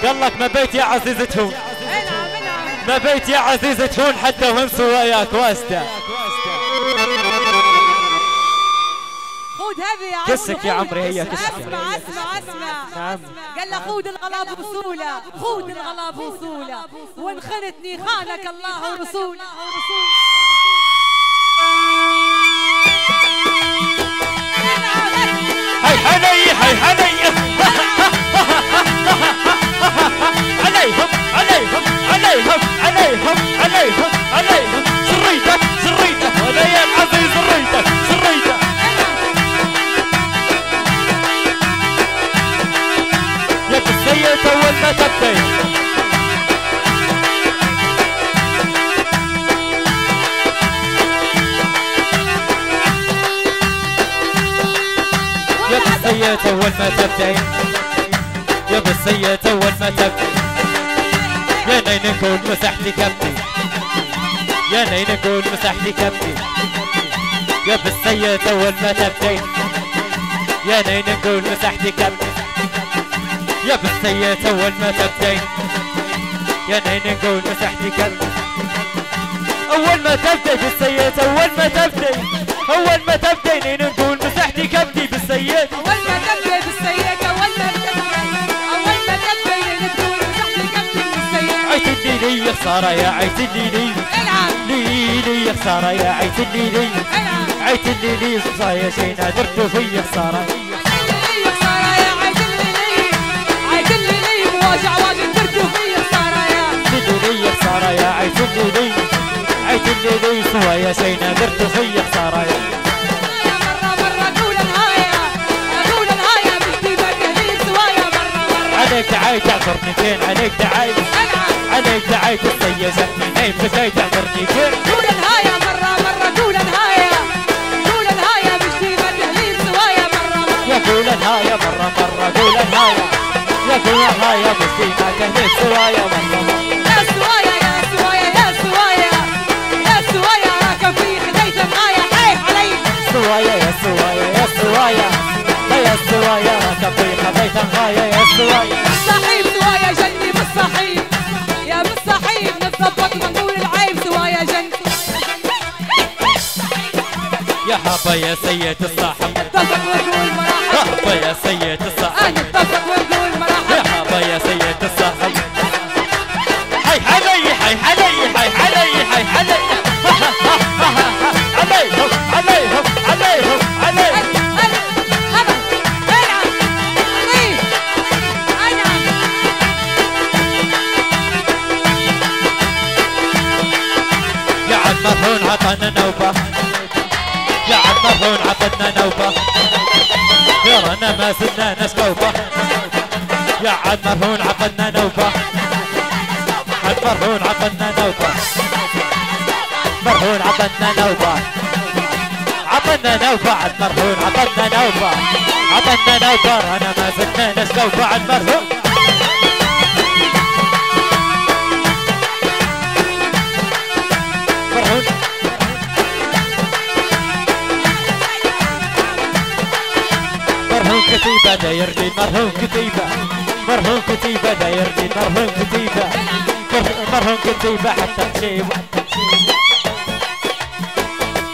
قال لك ما بيت يا عزيزة هون، ما بيت يا عزيزة هون حتى وهم سواياك واسطة. خود هذه يا عمري، كسك يا عمري هي كسك. اسمع اسمع اسمع. نعم. قال له خود الغلا بوصوله، خود الغلا بوصوله، وان خنتني خانك الله ورسوله. هاي حني هاي حني عليهم عليهم عليهم عليهم عليهم عليهم سريتك سريتك ولا يا العزيز سريتك سريتك يا بالسيد اول ما تبدي يا بالسيد اول ما تبدي يا بالسيد اول ما تبدي يا نين نقول مسحتي كبدي يا نين نقول مسحتي كبدي يا بالسيد اول ما تبدي يا نين نقول مسحتي كبدي يا بالسيد اول ما تبدي يا نين نقول مسحتي كبدي اول ما تبدي بالسيد اول ما تبدي اول ما تبدي نين نقول مسحتي كبدي بالسيد اول ما تبدي بالسيد اول ما تبدي اول ما تبدي نين نقول مسحتي كبدي بالسيد. عيت لي خساره يا عيت لي لي خساره يا عيت لي عيت لي صايا شي نادرت في خساره عيت لي مواجع واجد درت في خساره يا لي خساره يا عيت لي عيت لي صايا شي نادرت في خساره يا مره قول الهايا قول الهايا بدي بدي سوايا مره عليك دعاي تعذرني كين عليك دعاي عليك دعاي تصيا زمني نايم بساي تعذرني كين قول الهايا مره قول الهايا قول الهايا بدي بدي سوايا مره يا قول الهايا مره قول الهايا يا قول الهايا بدي ما تهدي سوايا مره يا سوايا يا سوايا يا سوايا يا سوايا راكب في خديت معايا حيف علي سوايا يا سوايا يا سوايا يا سوايا راكب في خديت معايا يا سوايا صحيب سوايا جني بالصحيب يا بالصحيب نتظبط ونقول العيب سوايا جن يا حبا يا سيد الصاحب نتفق ونقول مراحل حبا يا سيد الصاحب نتفق ونقول يا مراحل حبا يا سيد الصاحب حي حلي حي حلي حي حلي حي حلي عليهم عليهم عليهم عليهم يا عم مرهون عطنا نوبة يا عم مرهون عطنا نوبة غيرنا ما زلنا نسكوبة يا عم مرهون عطنا نوبة عم مرهون عطنا نوبة مرهون عطنا نوبة عطنا نوبة عم مرهون عطنا نوبة عطنا نوبة أنا ما زلنا نسكوبة عم مرهون مرهون مرهون كتيبة داير لي مرهون كتيبة مرهون كتيبة داير لي مرهون كتيبة مرهون كتيبة حتى تشيب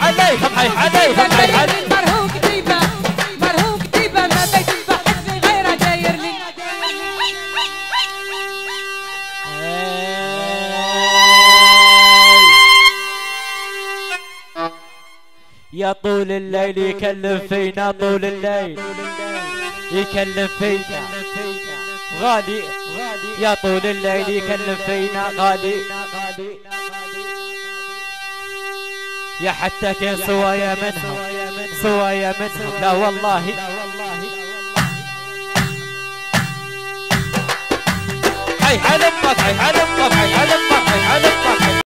عليهم حي عليهم حي عليهم مرهون كتيبة مرهون كتيبة ما بيت البحث غيره داير لي يا طول الليل يكلم فينا طول الليل يكلم فينا غالي يا طول الليل يكلم فينا غالي يا حتى كان سوايا منهم سوايا منهم لا والله حي حلمك حي حلمك حي حلمك حي حلمك